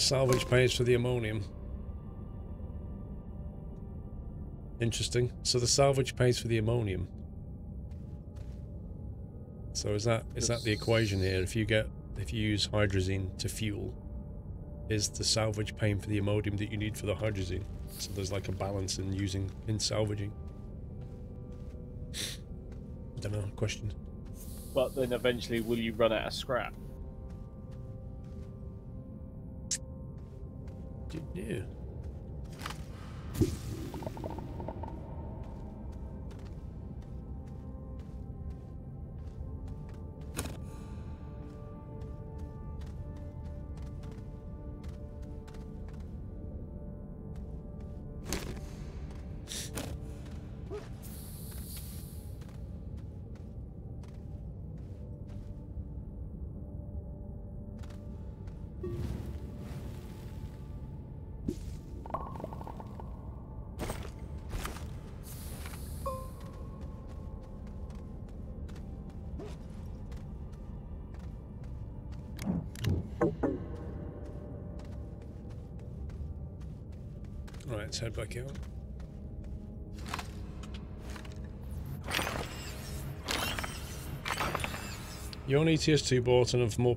salvage pays for the ammonium. Interesting. So the salvage pays for the ammonium. So is that the equation here? If you use hydrazine to fuel, is the salvage paying for the ammonium that you need for the hydrazine? So there's like a balance in salvaging. I don't know, question. But then eventually will you run out of scrap? Yeah. Alright, let's head back out. You own ETS2 bought and have more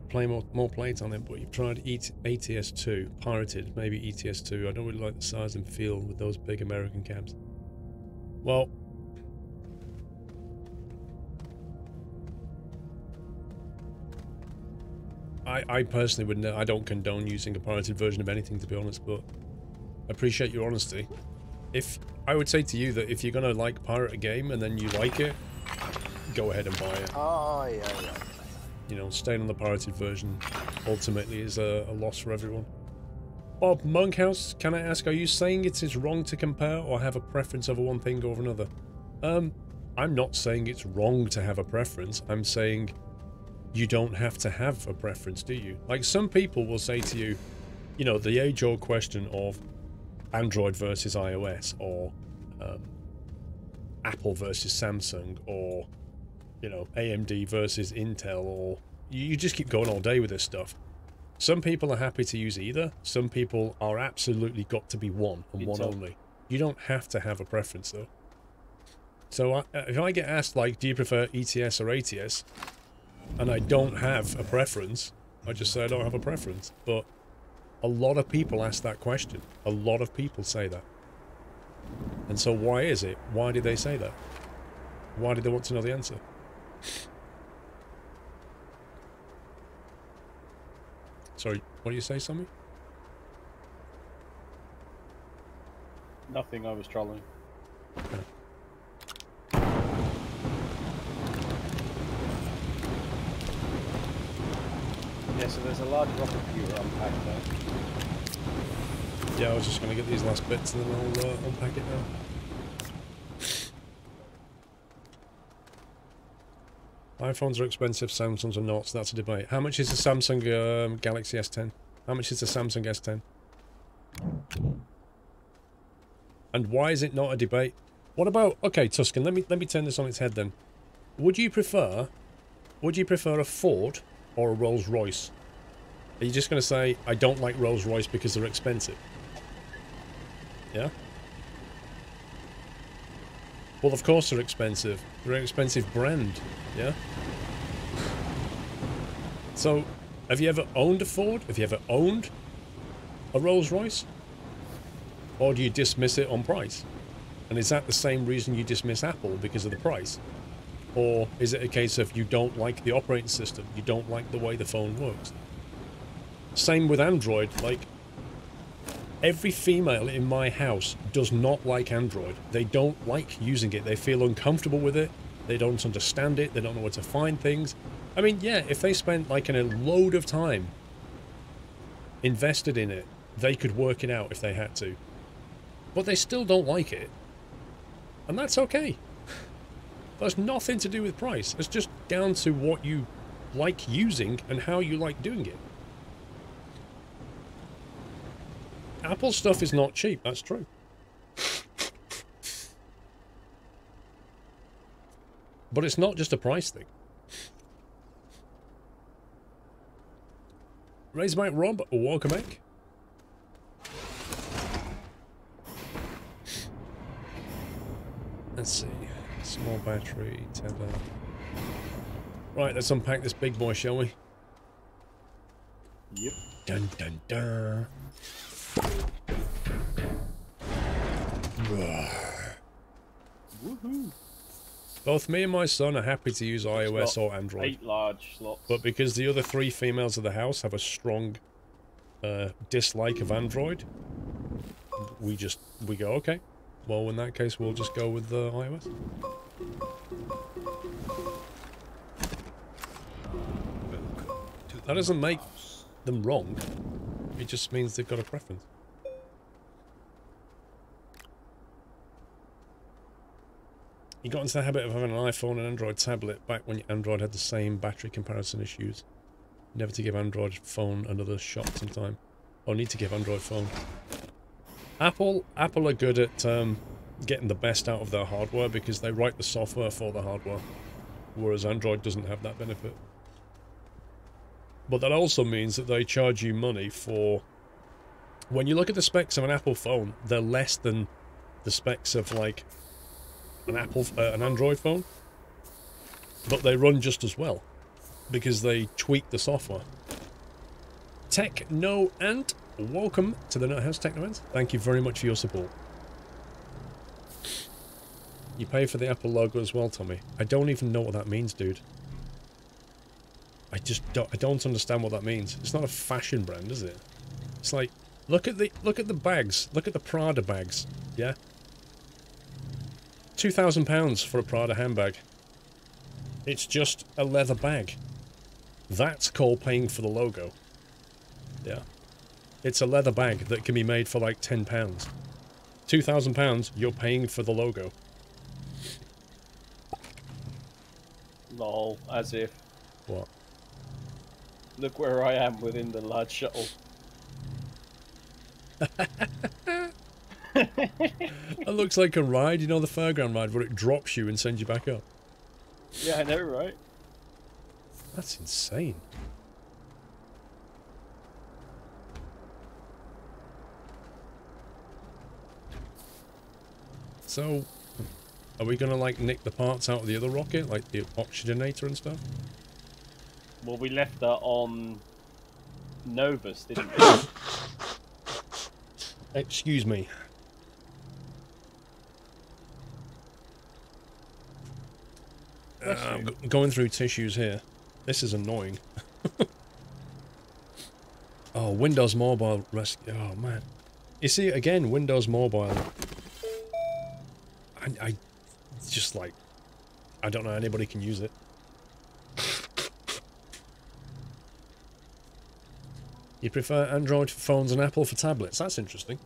plates on it, but you've tried ATS2, pirated, maybe ETS2. I don't really like the size and feel with those big American cabs. Well, I personally wouldn't. I don't condone using a pirated version of anything, to be honest, but I appreciate your honesty. If I would say to you that if you're gonna like pirate a game and then you like it, go ahead and buy it. Oh yeah. You know, staying on the pirated version ultimately is a loss for everyone. Bob Monkhouse, can I ask, are you saying it is wrong to compare or have a preference over one thing over another? I'm not saying it's wrong to have a preference. I'm saying you don't have to have a preference, do you? Like, some people will say to you, you know, the age-old question of Android versus iOS, or Apple versus Samsung, or, you know, AMD versus Intel, or you just keep going all day with this stuff. Some people are happy to use either. Some people are absolutely got to be one, and one only. You don't have to have a preference, though. So if I get asked, like, do you prefer ETS or ATS, and I don't have a preference, I just say I don't have a preference. But a lot of people ask that question. A lot of people say that. And so why is it? Why did they say that? Why did they want to know the answer? Sorry, what do you say, Sammy? Nothing, I was trolling. Okay. Yeah, so there's a large rocket fuel unpacked there. Yeah, I was just going to get these last bits and then I'll unpack it now. iPhones are expensive, Samsungs are not, so that's a debate. How much is the Samsung Galaxy S10? How much is the Samsung S10? And why is it not a debate? What about... Okay, Tuscan, let me turn this on its head then. Would you prefer a Ford or a Rolls-Royce? Are you just going to say, I don't like Rolls-Royce because they're expensive? Yeah? Well, of course they're expensive. They're an expensive brand, yeah? So, have you ever owned a Ford? Have you ever owned a Rolls-Royce? Or do you dismiss it on price? And is that the same reason you dismiss Apple, because of the price? Or is it a case of you don't like the operating system, you don't like the way the phone works? Same with Android. Like, every female in my house does not like Android. They don't like using it. They feel uncomfortable with it. They don't understand it. They don't know where to find things. I mean, yeah, if they spent like a load of time invested in it, they could work it out if they had to. But they still don't like it. And that's okay. That's nothing to do with price. It's just down to what you like using and how you like doing it. Apple stuff is not cheap, that's true. But it's not just a price thing. Razorback Rob, welcome back. Let's see. Small battery, tether. Right, let's unpack this big boy, shall we? Yep. Dun dun dun. Woohoo! Both me and my son are happy to use iOS or Android. 8 large slots. But because the other 3 females of the house have a strong dislike of Android, we go, okay. Well, in that case, we'll just go with iOS. That doesn't make them wrong. It just means they've got a preference. You got into the habit of having an iPhone and Android tablet back when Android had the same battery comparison issues. Never to give Android phone another shot sometime. Or need to give Android phone. Apple are good at getting the best out of their hardware because they write the software for the hardware. Whereas Android doesn't have that benefit. But that also means that they charge you money for... When you look at the specs of an Apple phone, they're less than the specs of, like, an Android phone. But they run just as well. Because they tweak the software. Techno Ant, welcome to the Nuthouse Techno Ant. Thank you very much for your support. You pay for the Apple logo as well, Tommy. I don't even know what that means, dude. I don't understand what that means. It's not a fashion brand, is it? It's like, look at the bags. Look at the Prada bags. Yeah? £2,000 for a Prada handbag. It's just a leather bag. That's called paying for the logo. Yeah. It's a leather bag that can be made for like £10. £2,000, you're paying for the logo. Lol, as if. What? Look where I am within the large shuttle. It looks like a ride, you know, the fairground ride where it drops you and sends you back up. Yeah, I know, right? That's insane. So, are we gonna, like, nick the parts out of the other rocket? Like the oxygenator and stuff? Well, we left that on Novus, didn't we? Excuse me. I'm going through tissues here. This is annoying. Oh, Windows Mobile Rescue. Oh, man. You see, again, Windows Mobile. I just, like, I don't know how anybody can use it. You prefer Android for phones and Apple for tablets? That's interesting.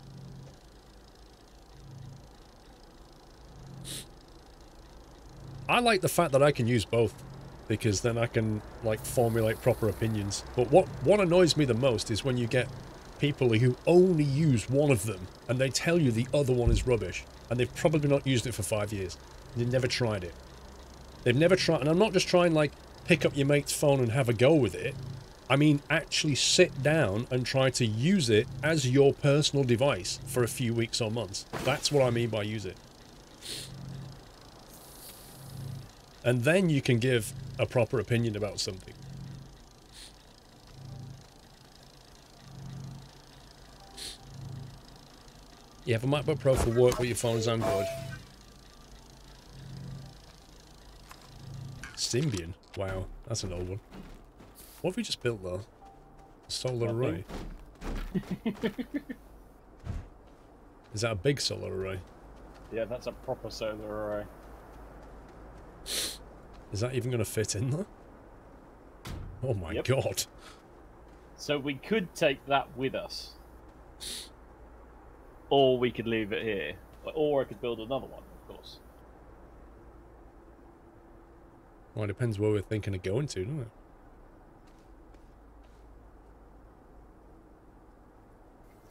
I like the fact that I can use both, because then I can, like, formulate proper opinions. But what annoys me the most is when you get people who only use one of them, and they tell you the other one is rubbish, and they've probably not used it for 5 years. They've never tried it. They've never tried, and I'm not just trying, like, pick up your mate's phone and have a go with it. I mean, actually sit down and try to use it as your personal device for a few weeks or months. That's what I mean by use it. And then you can give a proper opinion about something. You have a MacBook Pro for work, but your phone is Android. Symbian? Wow, that's an old one. What have we just built, though? A solar array? Is that a big solar array? Yeah, that's a proper solar array. Is that even going to fit in there? Oh my god. So we could take that with us. Or we could leave it here. Or I could build another one, of course. Well, it depends where we're thinking of going to, doesn't it?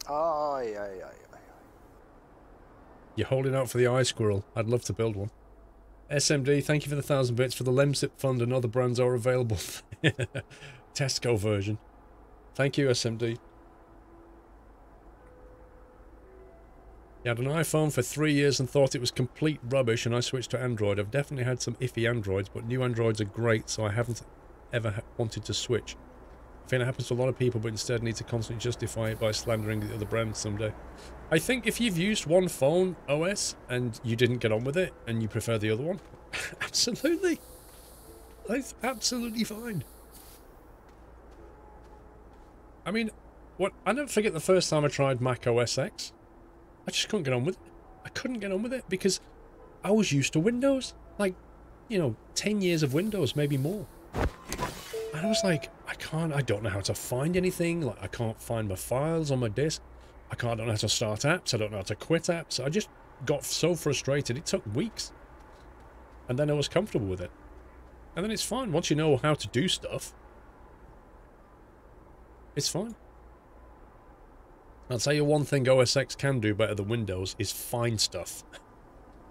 Aye, aye, aye, aye. You're holding out for the eye squirrel. I'd love to build one. SMD, thank you for the 1,000 bits for the Lemsip Fund, and other brands are available. Tesco version. Thank you, SMD. You had an iPhone for 3 years and thought it was complete rubbish, and I switched to Android. I've definitely had some iffy Androids, but new Androids are great, so I haven't ever wanted to switch. I think it happens to a lot of people, but instead need to constantly justify it by slandering the other brands someday. I think if you've used one phone OS and you didn't get on with it, and you prefer the other one, absolutely. That's absolutely fine. I mean, I don't forget the first time I tried Mac OS X. I just couldn't get on with it. I couldn't get on with it because I was used to Windows. Like, you know, 10 years of Windows, maybe more. And I was like, I don't know how to find anything. Like, I can't find my files on my disk. I don't know how to start apps. I don't know how to quit apps. I just got so frustrated. It took weeks. And then I was comfortable with it. And then it's fine. Once you know how to do stuff, it's fine. I'll tell you one thing OS X can do better than Windows is find stuff.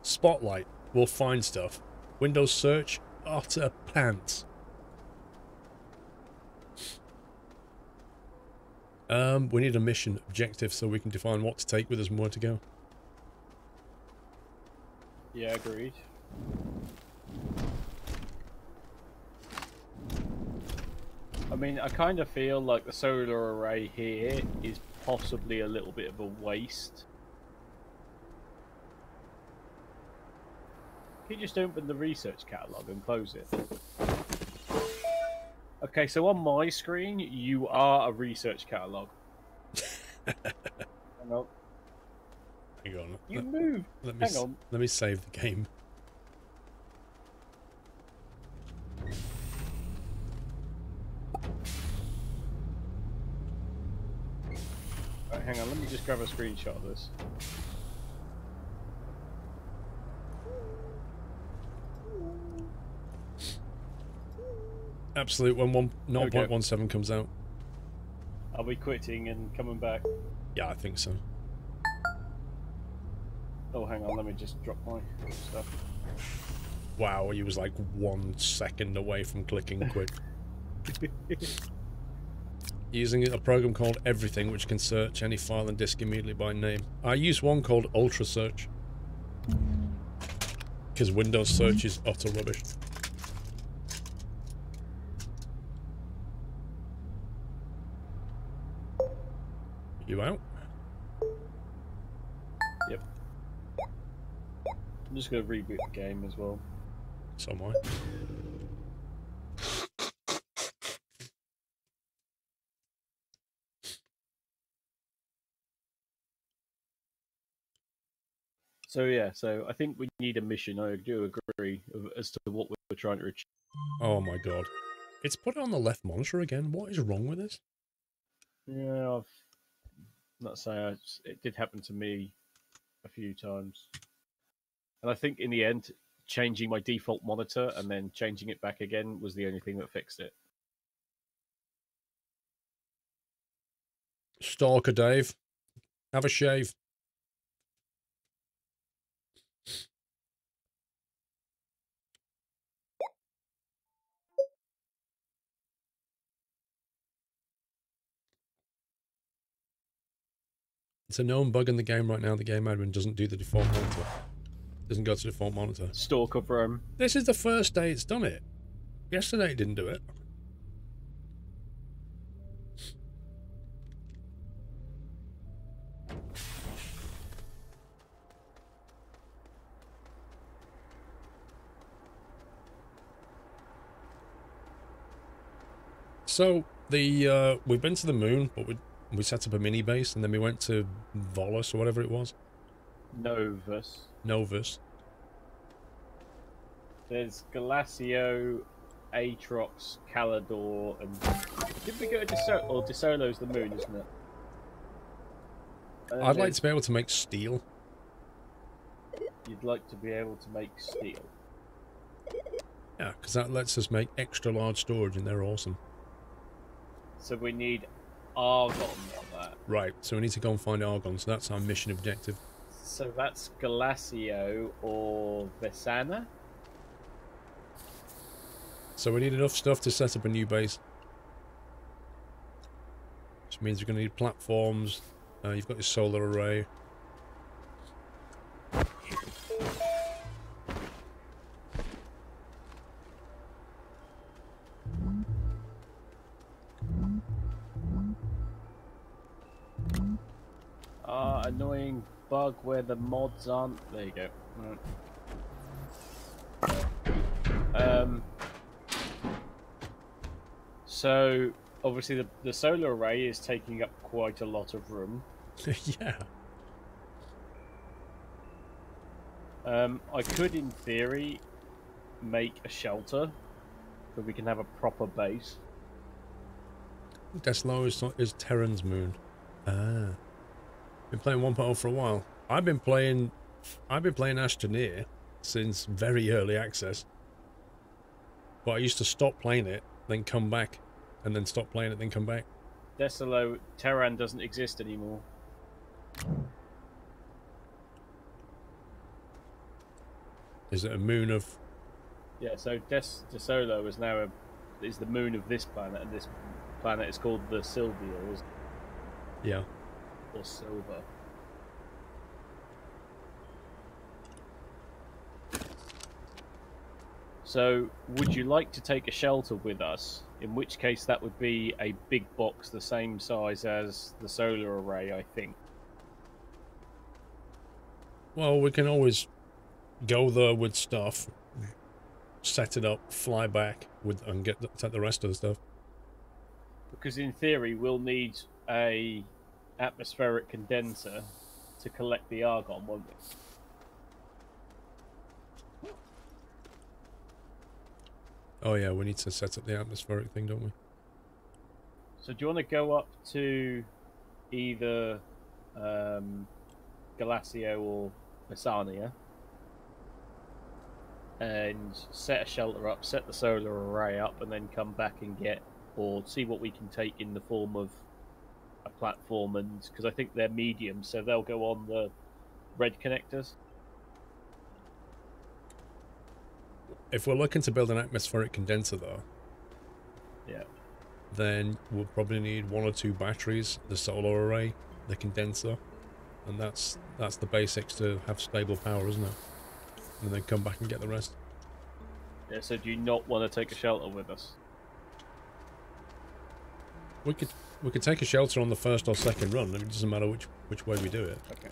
Spotlight will find stuff. Windows search, utter pants. We need a mission objective so we can define what to take with us and where to go. Yeah, agreed. I mean, I kind of feel like the solar array here is possibly a little bit of a waste. Can you just open the research catalogue and close it? Okay, so on my screen, you are a research catalogue. Hang on. Hang on. You moved. Hang on. Let me save the game. Right, hang on, let me just grab a screenshot of this. Absolute when 0.17 comes out. Are we quitting and coming back? Yeah, I think so. Oh, hang on, let me just drop my stuff. Wow, he was like 1 second away from clicking quit. Using a program called Everything, which can search any file and disk immediately by name. I use one called Ultra Search. Because Windows search is utter rubbish. You out? Yep. I'm just going to reboot the game as well. So am I. So yeah, so I think we need a mission. I do agree as to what we're trying to achieve. Oh my god. It's put it on the left monitor again. What is wrong with this? Yeah, I've not saying it did happen to me a few times, and I think in the end, changing my default monitor and then changing it back again was the only thing that fixed it. Stalker Dave. Have a shave. It's a known bug in the game right now. The game admin doesn't do the default monitor. Doesn't go to the default monitor. Stalker Brom. This is the first day it's done it. Yesterday it didn't do it. So we've been to the moon, but we set up a mini base, and then we went to Volus or whatever it was. Novus. There's Galacio, Atrox, Calidor, and did we go to Desolo's the moon, isn't it? I'd like to be able to make steel. You'd like to be able to make steel. Yeah, because that lets us make extra large storage, and they're awesome. So we need argon on that. Right, so we need to go and find argon, so that's our mission objective. So that's Galacio or Vesana? So we need enough stuff to set up a new base. Which means we're going to need platforms. You've got your solar array. annoying bug where the mods aren't. There you go. Right. So obviously the solar array is taking up quite a lot of room. Yeah. I could, in theory, make a shelter so we can have a proper base. Deslo is Terran's moon. Ah. Been playing 1.0 for a while. I've been playing Astroneer since very early access. But I used to stop playing it, then come back, and then stop playing it, then come back. Desolo Terran doesn't exist anymore. Is it a moon of... Yeah, so Desolo is now is the moon of this planet, and this planet is called the Sylvia, Yeah. or Silver. So, would you like to take a shelter with us? In which case, that would be a big box the same size as the solar array, I think. Well, we can always go there with stuff, set it up, fly back, and take the rest of the stuff. Because in theory, we'll need a atmospheric condenser to collect the argon, won't we? Oh yeah, we need to set up the atmospheric thing, don't we? So do you want to go up to either Galacio or Astroneer and set a shelter up, set the solar array up, and then come back and get, or see what we can take in the form of a platform, and because I think they're medium, so they'll go on the red connectors. If we're looking to build an atmospheric condenser, though, Yeah. then we'll probably need 1 or 2 batteries, the solar array, the condenser, and that's the basics to have stable power, isn't it? And then come back and get the rest. Yeah. So do you not want to take a shelter with us? We could take a shelter on the first or second run. It doesn't matter which way we do it. Okay.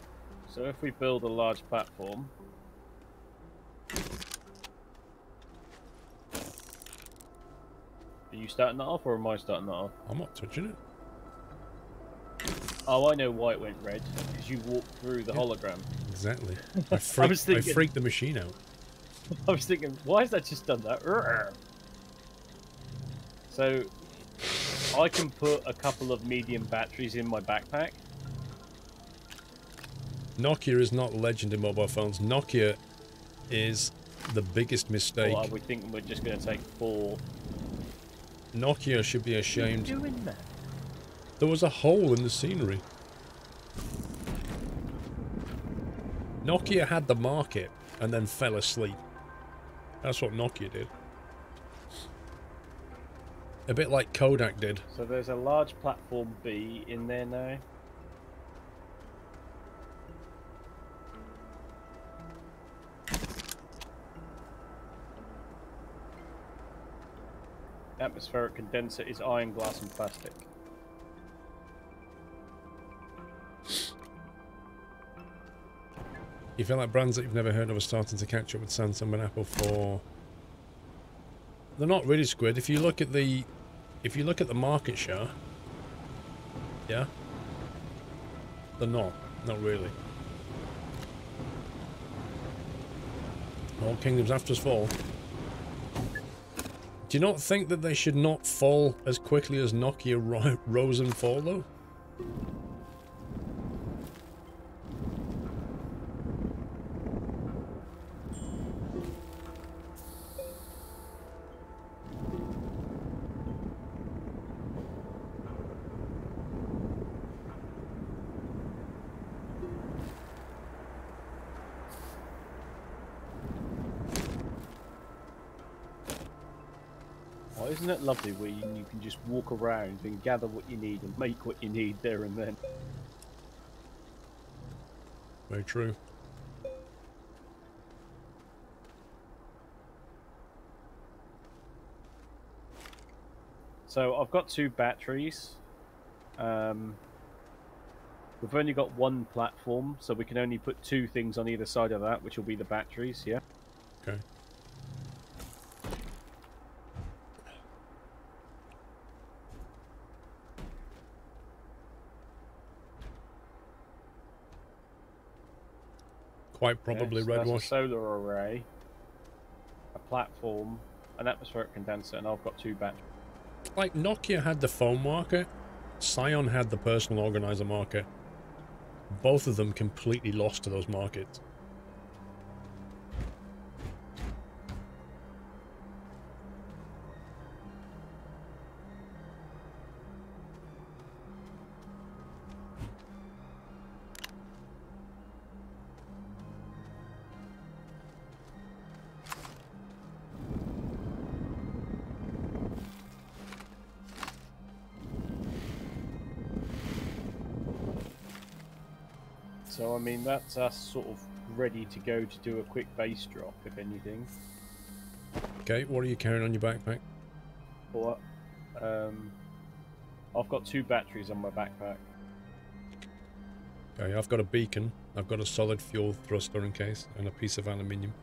So if we build a large platform. Are you starting that off, or am I starting that off? I'm not touching it. Oh, I know why it went red. Because you walked through the hologram. Exactly. I freaked the machine out. I was thinking, why has that just done that? So, I can put a couple of medium batteries in my backpack. Nokia is not legend in mobile phones. Nokia is the biggest mistake. Or are we thinking we're just going to take 4? Nokia should be ashamed. What are you doing there? There was a hole in the scenery. Nokia had the market and then fell asleep. That's what Nokia did. A bit like Kodak did. So there's a large platform B in there now. Atmospheric condenser is iron, glass and plastic. You feel like brands that you've never heard of are starting to catch up with Samsung and Apple for... They're not really, Squid. If you look at the market share, yeah, they're not really. All kingdoms after us fall. Do you not think that they should not fall as quickly as Nokia rose and fall, though? Oh, isn't it lovely where you can just walk around and gather what you need and make what you need there and then? Very true. So I've got 2 batteries. We've only got one platform, so we can only put 2 things on either side of that, which will be the batteries, yeah? Okay. Quite probably so red that's wash. a solar array, a platform, an atmospheric condenser, and I've got 2 batteries. Like Nokia had the phone market, Scion had the personal organizer market. Both of them completely lost to those markets. So, I mean, that's us sort of ready to go to do a quick base drop, if anything. Okay, what are you carrying on your backpack? But, I've got 2 batteries on my backpack. Okay, I've got a beacon, I've got a solid fuel thruster in case, and a piece of aluminium.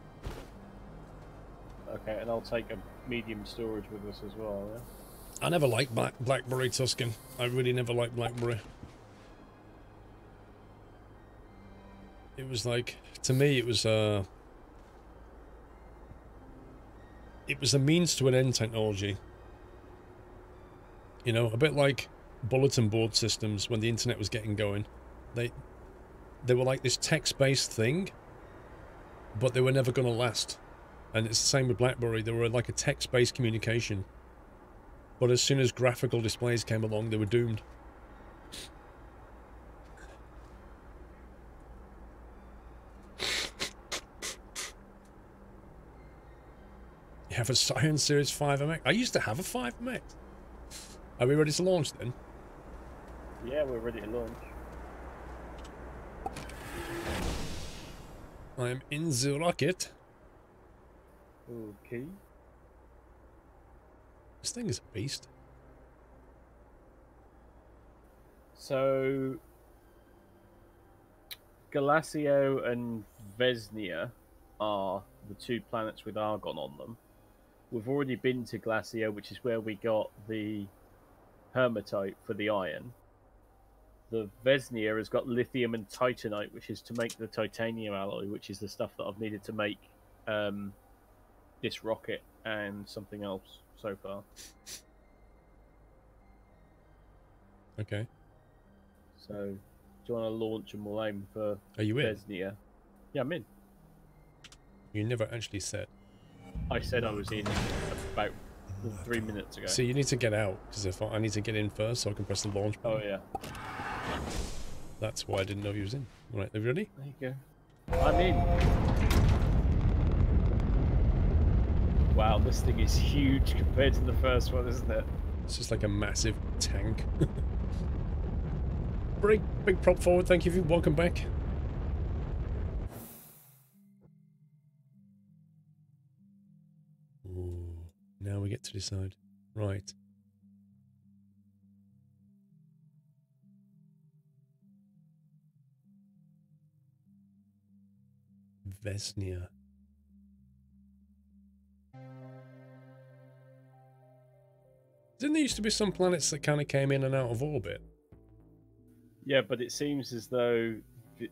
Okay, and I'll take a medium storage with us as well, yeah? I never liked Blackberry Tuscan. I really never liked Blackberry. It was like, to me, it was a means to an end technology. You know, a bit like bulletin board systems when the internet was getting going. They were like this text-based thing, but they were never going to last. And it's the same with BlackBerry. They were like a text-based communication. But as soon as graphical displays came along, they were doomed. You have a Scion Series 5MX? I used to have a 5MX. Are we ready to launch then? Yeah, we're ready to launch. I am in the rocket. Okay. This thing is a beast. So, Galasio and Vesnia are the 2 planets with argon on them. We've already been to Glacio, which is where we got the Hermatite for the iron. The Vesnia has got lithium and titanite, which is to make the titanium alloy, which is the stuff that I've needed to make this rocket and something else so far. Okay. So, do you want to launch and we'll aim for Are you in? Vesnia? Yeah, I'm in. You never actually said. I said I was in about 3 minutes ago. So you need to get out, because if I need to get in first so I can press the launch button. Oh, yeah. That's why I didn't know you was in. Right, are you ready? There you go. I'm in. Wow, this thing is huge compared to the first one, isn't it? It's just like a massive tank. Big prop forward, thank you. Welcome back. Ooh, now we get to decide. Right. Vesnia. Didn't there used to be some planets that kind of came in and out of orbit? Yeah, but it seems as though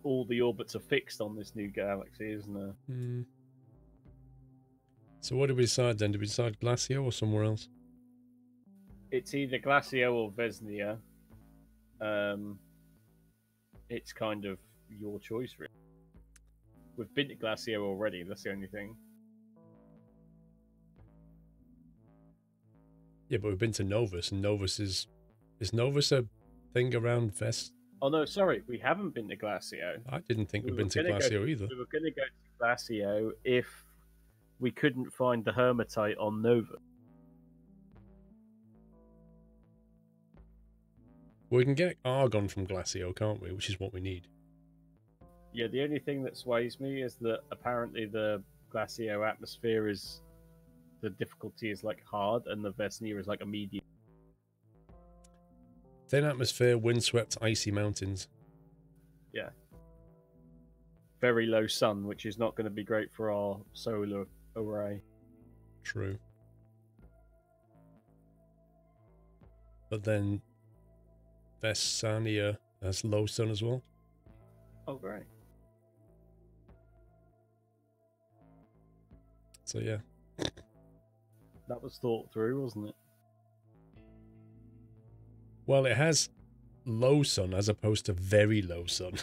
all the orbits are fixed on this new galaxy, isn't there? Hmm. So what did we decide then? Did we decide Glacio or somewhere else? It's either Glacio or Vesnia. It's kind of your choice, really. We've been to Glacio already, that's the only thing. Yeah, but we've been to Novus, and Novus is Novus a thing around Vest? Oh no, sorry, we haven't been to Glacio. I didn't think we'd been to Glacio either. We were going to go to Glacio if we couldn't find the Hermatite on Nova. We can get Argon from Glacio, can't we? Which is what we need. Yeah, the only thing that sways me is that apparently the Glacio atmosphere is... the difficulty is like hard, and the Vesnia is like a medium. Thin atmosphere, windswept, icy mountains. yeah, very low sun, which is not going to be great for our solar array. True. But then Vessania has low sun as well. Oh, great. So yeah. That was thought through, wasn't it? Well, it has low sun as opposed to very low sun.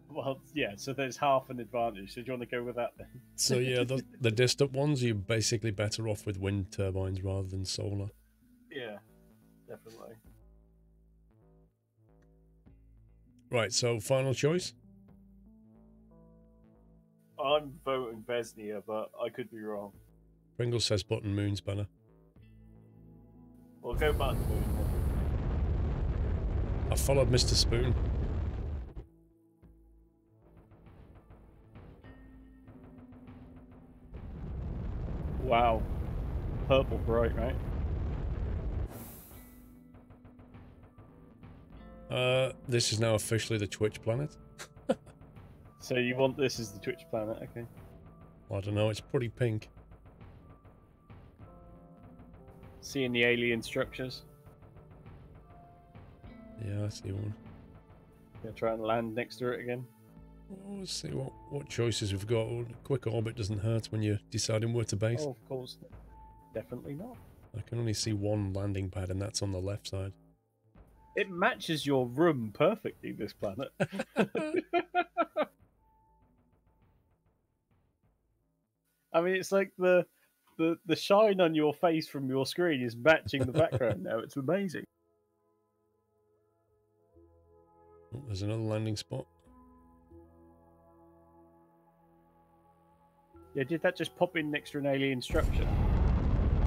Well, yeah, so there's half an advantage. So do you want to go with that then? So yeah, the distant ones, you're basically better off with wind turbines rather than solar. Yeah, definitely. Right, so final choice? I'm voting Vesnia, but I could be wrong. Pringle says button moon's banner. We'll go button moon then. I followed Mr. Spoon. Wow. Purple bright, right? This is now officially the Twitch planet. So you want this as the Twitch planet, okay. I don't know, it's pretty pink. Seeing the alien structures. Yeah, I see one. Gonna try and land next to it again. Well, let's see what choices we've got. Well, quick orbit doesn't hurt when you're deciding where to base. Oh, of course. Definitely not. I can only see one landing pad, and that's on the left side. It matches your room perfectly, this planet. I mean, it's like the shine on your face from your screen is matching the background now. It's amazing. Oh, there's another landing spot. Yeah, did that just pop in next to an alien structure?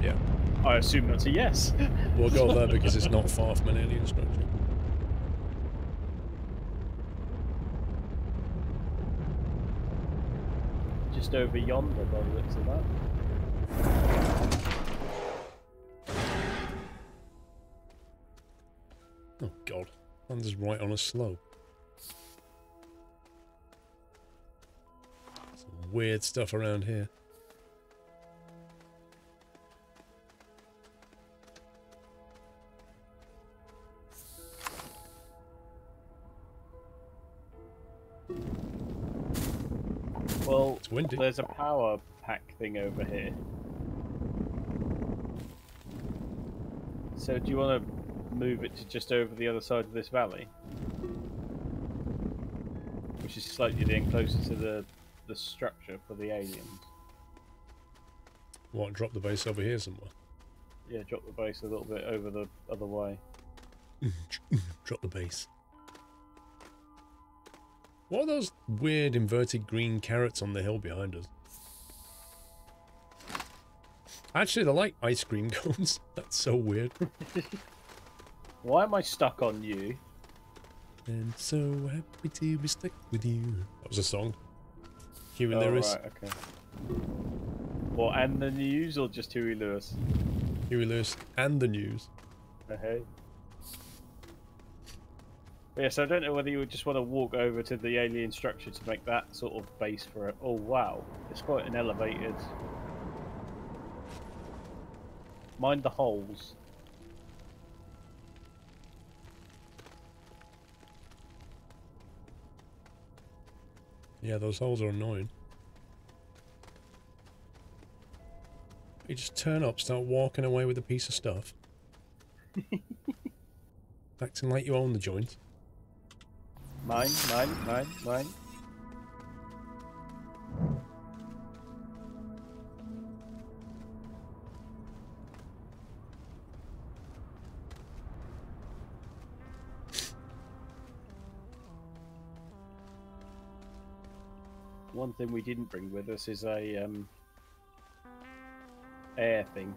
Yeah. I assume that's a yes. We'll go there because it's not far from an alien structure. Just over yonder by the looks of that. Oh god, lands right on a slope. Some weird stuff around here. Well, It's windy. there's a power pack thing over here. So do you want to move it to just over the other side of this valley? Which is slightly then closer to the structure for the aliens. What, drop the base over here somewhere? Yeah, drop the base a little bit over the other way. Drop the base. What are those weird inverted green carrots on the hill behind us? Actually, they're like ice cream cones. That's so weird. Why am I stuck on you? And so happy to be stuck with you. That was a song. Huey Oh, Lewis. right, okay. Well, and the news or just Huey Lewis? Huey Lewis and the news. Hey. Yeah, so I don't know whether you would just want to walk over to the alien structure to make that sort of base for it. Oh wow, it's quite an elevated. Mind the holes. Yeah, those holes are annoying. You just turn up, start walking away with a piece of stuff. Acting like you own the joint. Mine. One thing we didn't bring with us is a air thing.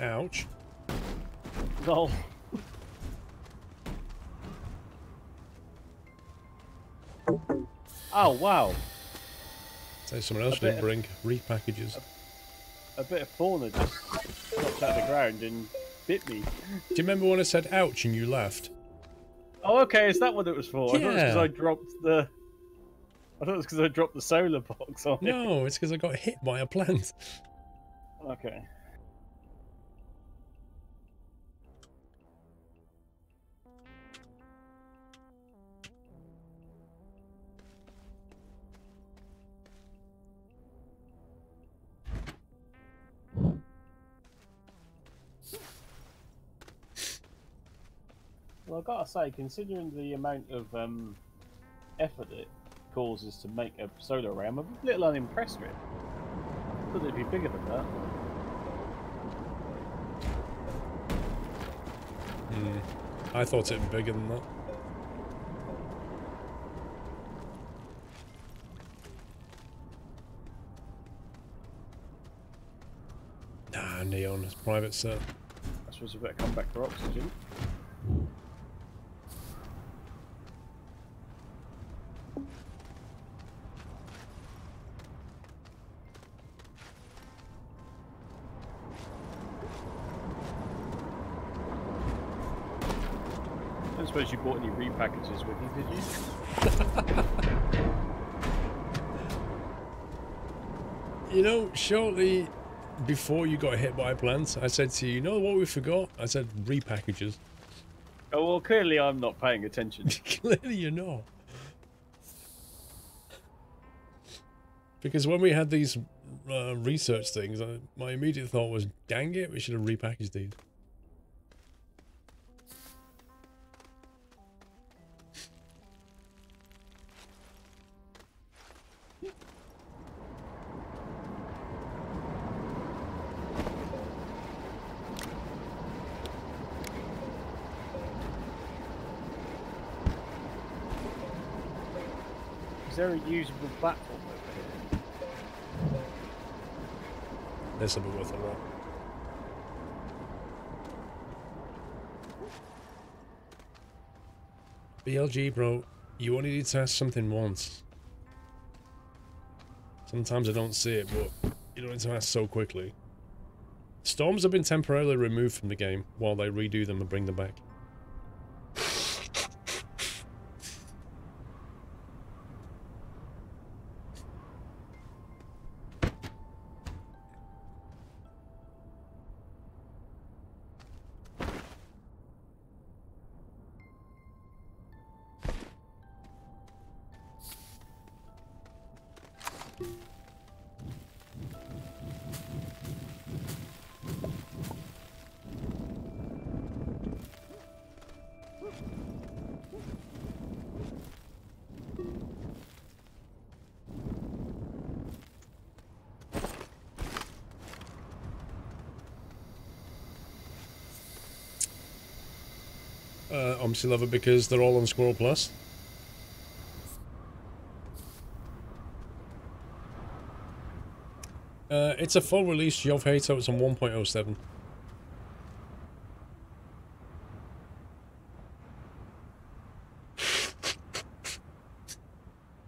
Ouch. No. Oh wow! Say someone else didn't bring repackages. A a bit of fauna just dropped out of the ground and bit me. Do you remember when I said ouch and you laughed? Oh, okay. Is that what it was for? I thought it was because Yeah. I dropped the. I thought it was because I dropped the solar box on it. No, it's because I got hit by a plant. Okay. Well, I've got to say, considering the amount of effort it causes to make a solar array, I'm a little unimpressed with it. I thought it'd be bigger than that. I thought it'd be bigger than that. Nah, neon, it's private set. I suppose we better come back for oxygen. I don't suppose you bought any repackages with you, did you? You know, shortly before you got hit by plants, I said to you, you know what we forgot? I said repackages. Oh, well, clearly I'm not paying attention. Clearly you're not. Because when we had these research things, my immediate thought was, dang it, we should have repackaged these. Is there a usable platform over here? This will be worth a lot. BLG, bro, you only need to ask something once. Sometimes I don't see it, but you don't need to ask so quickly. Storms have been temporarily removed from the game while they redo them and bring them back. Obviously love it because they're all on SquirrelPlus. It's a full release Jov Hato, it's on 1.07.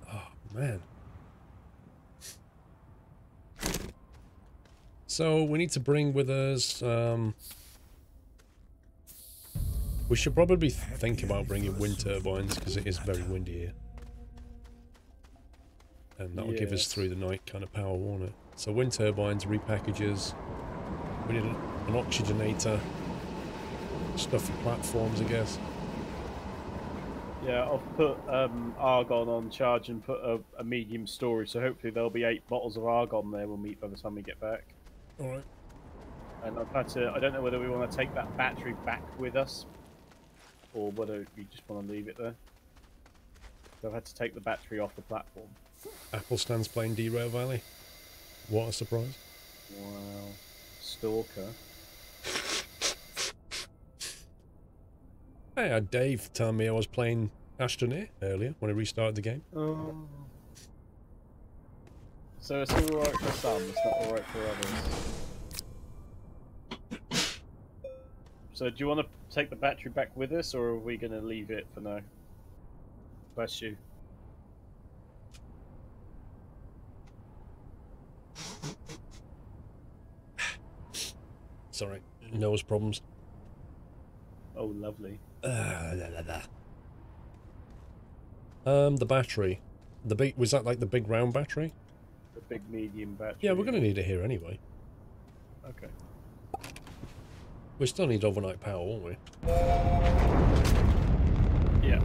Oh man. So we need to bring with us we should probably think about bringing wind turbines because it is very windy here. And that will give us through the night kind of power, won't it? So wind turbines, repackages, we need an oxygenator, stuff for platforms, I guess. Yeah, I've put argon on charge and put a medium storage, so hopefully there'll be 8 bottles of argon there we'll meet by the time we get back. Alright. And I've had to, I don't know whether we want to take that battery back with us, or whether we just want to leave it there. So I've had to take the battery off the platform. Apple stands playing Derail Valley. What a surprise. Wow. Stalker. I had Dave telling me I was playing Astroneer earlier when I restarted the game. Oh. So it's alright for some, it's not alright for others. So do you want to take the battery back with us, or are we going to leave it for now? Bless you. Sorry, nose problems. Oh, lovely. The battery. The big, was that like the big round battery? The big medium battery. Yeah, we're going to need it here anyway. Okay. We still need overnight power, won't we? Yeah.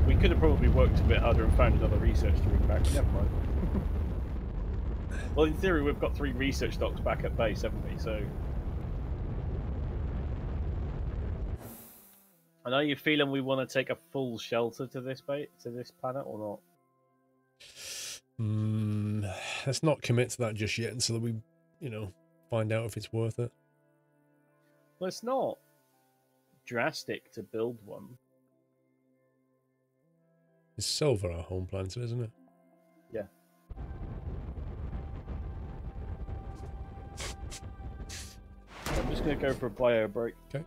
We could have probably worked a bit harder and found another research to bring back. Never mind. Well, in theory, we've got 3 research docks back at base, haven't we? So. And are you feeling we want to take a full shelter to this planet or not? Let's not commit to that just yet until we, you know, find out if it's worth it. Well, it's not drastic to build one. It's silver, our home planet, isn't it? Yeah. I'm just going to go for a bio break. Okay.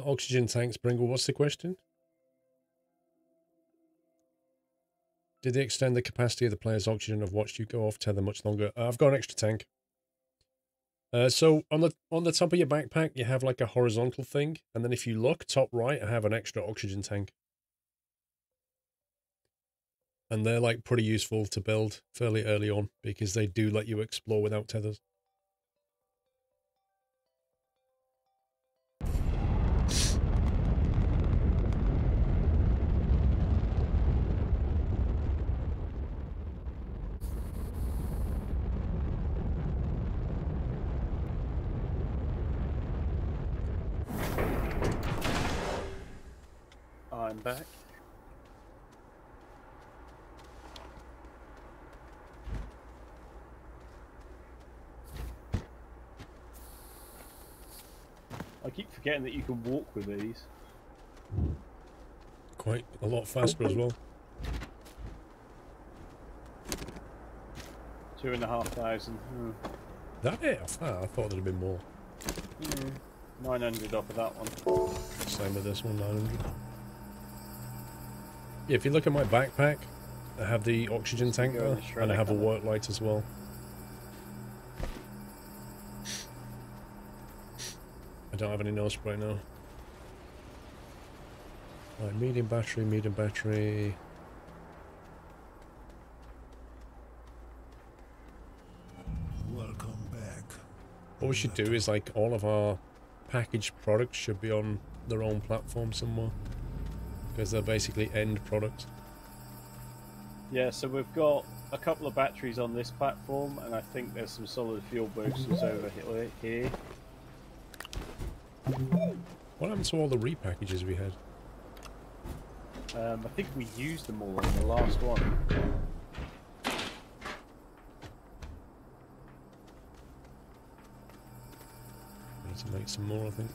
Oxygen tanks, Bringle, what's the question? Did they extend the capacity of the player's oxygen? I've watched you go off tether much longer. I've got an extra tank. So on the top of your backpack, you have like a horizontal thing, and then if you look top right, I have an extra oxygen tank. And they're like pretty useful to build fairly early on because they do let you explore without tethers. I'm back. I keep forgetting that you can walk with these. Quite a lot faster as well. 2,500. That it? I thought there'd have been more. 900 off of that one. Same with this one, 900. Yeah, if you look at my backpack, I have the oxygen tank there, and I have a work light as well. I don't have any nose spray now. Right, medium battery, medium battery. Welcome back. What we should do is like all of our packaged products should be on their own platform somewhere. Because they're basically end products. Yeah, so we've got a couple of batteries on this platform, and I think there's some solid fuel boosters over here. What happened to all the repackages we had? I think we used them all on the last one. Need to make some more, I think.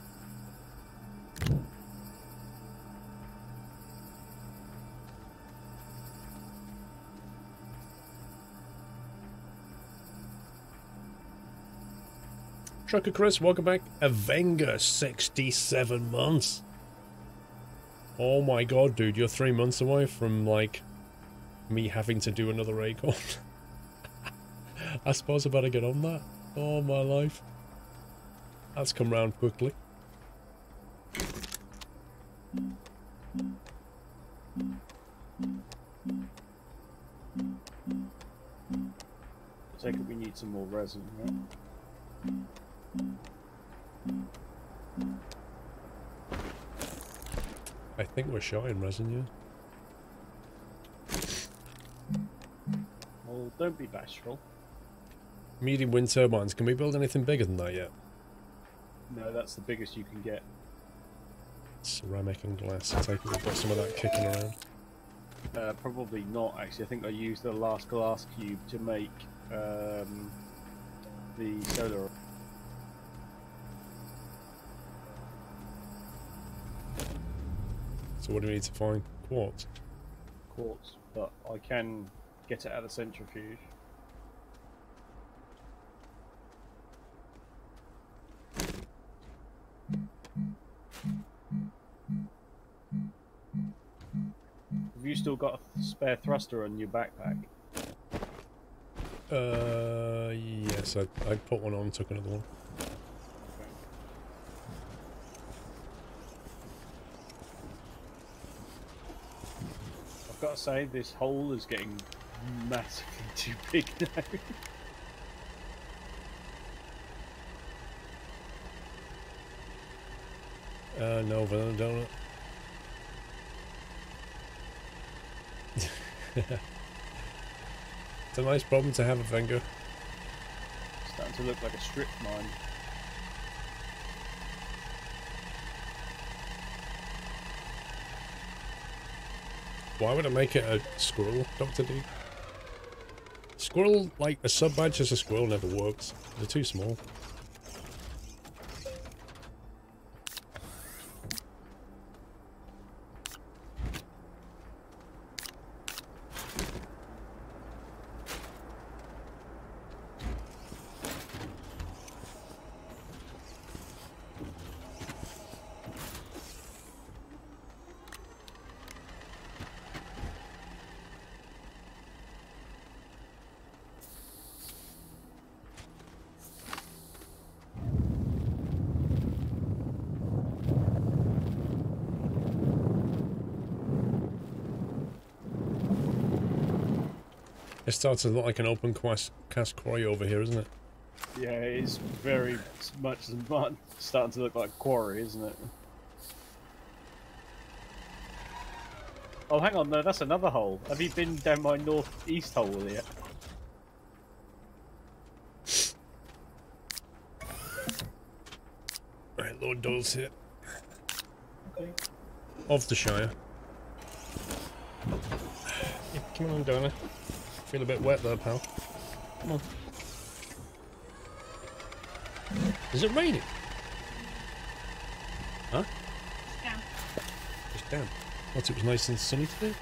Trucker Chris, welcome back. Avenger, 67 months. Oh my god, dude, you're 3 months away from, like, me having to do another Acorn. I suppose I better get on that. Oh, my life. That's come round quickly. I take it we need some more resin, right? I think we're shy in resin, yeah. Well, don't be bashful. Medium wind turbines. Can we build anything bigger than that yet? No, that's the biggest you can get. Ceramic and glass. I take it we've got some of that kicking around. Probably not, actually. I think I used the last glass cube to make the solar. So what do we need to find? Quartz. quartz, but I can get it out of the centrifuge. Have you still got a spare thruster on your backpack? Yes, I put one on, took another one. Okay. I've got to say, this hole is getting massively too big now. No vanilla donut. It's a nice problem to have, a Venga. Starting to look like a strip mine. Why would I make it a squirrel, Dr. D? Squirrel, like, a sub-badge as a squirrel never works. They're too small. It starts to look like an open cast quarry over here, isn't it? Yeah, it is very much starting to look like a quarry, isn't it? Oh, hang on, no, that's another hole. Have you been down my northeast hole yet? Right, Lord Doyle's here. Okay. Of the Shire. Yeah, come on, Donna. Feel a bit wet there, pal. Come on. Is it raining? Huh? Yeah. It's damp. Thought it was nice and sunny today.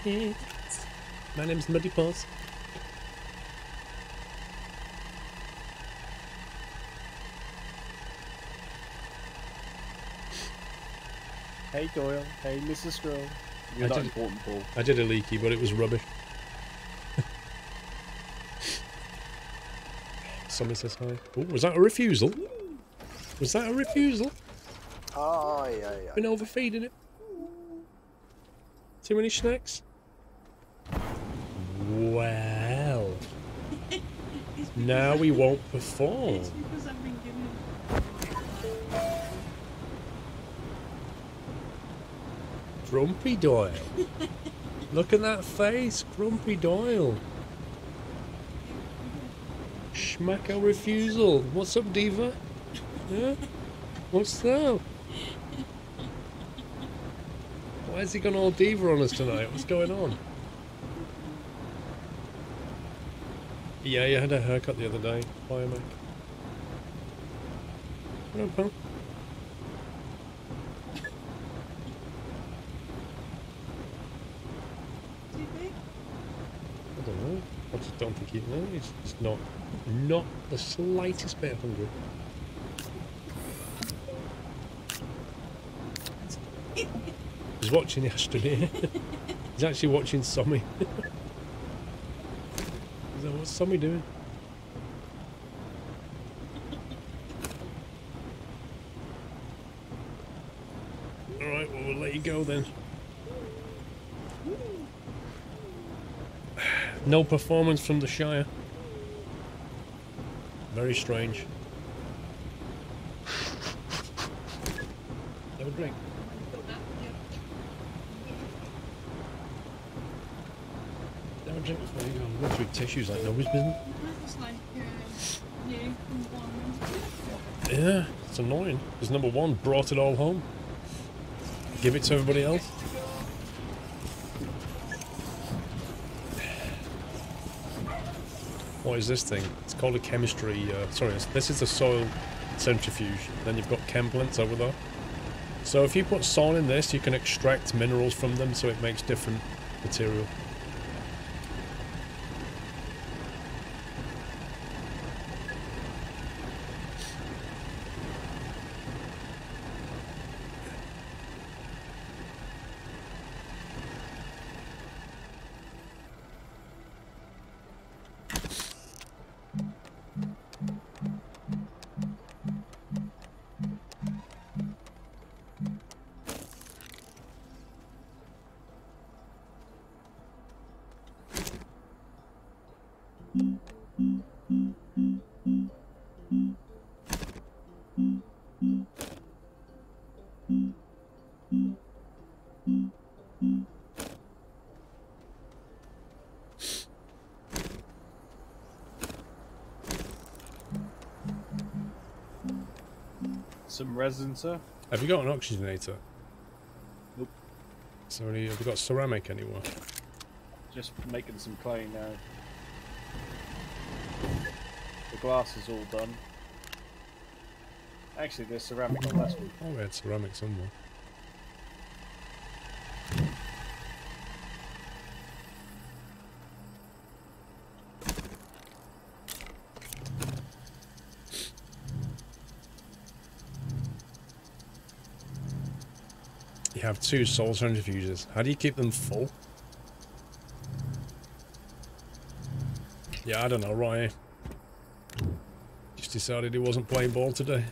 Yeah. My name's Muddy Paws. Hey Doyle, hey Mrs. Squirrel. You're not important, Paul. I did a leaky, but it was rubbish. Somebody says hi. Oh, was that a refusal? Was that a refusal? Aye, aye, aye. Been overfeeding it. Too many snacks? Well. Now we won't perform. It's because I've been given. Grumpy Doyle. Look at that face, Grumpy Doyle. Schmacko refusal. What's up, Diva? Yeah? What's that? Why has he gone all Diva on us tonight? What's going on? Yeah, you had a haircut the other day. Bye, mate. What up, pal? Do you think? I don't know. I just don't think he knows. He's not the slightest bit hungry. He's watching the Astroneer. He's actually watching Sommy. Is that what's Sommy doing? Alright, well, we'll let you go then. No performance from the Shire. Very strange. Have a drink. Have a drink before you go. I'm going through tissues like nobody's business. It's like new one. Yeah, it's annoying. Because number one brought it all home. Give it to everybody else. What is this thing? It's called a chemistry, sorry, this is a soil centrifuge. Then you've got chem plants over there. So if you put soil in this, you can extract minerals from them, so it makes different material. Some resin, sir? Have you got an oxygenator? Nope. So have you got ceramic anywhere? Just making some clay now. The glass is all done. Actually, there's ceramic on this one. Oh, we had ceramic somewhere. You have 2 soul centrifuges. How do you keep them full? Yeah, I don't know, Ryan. Just decided he wasn't playing ball today.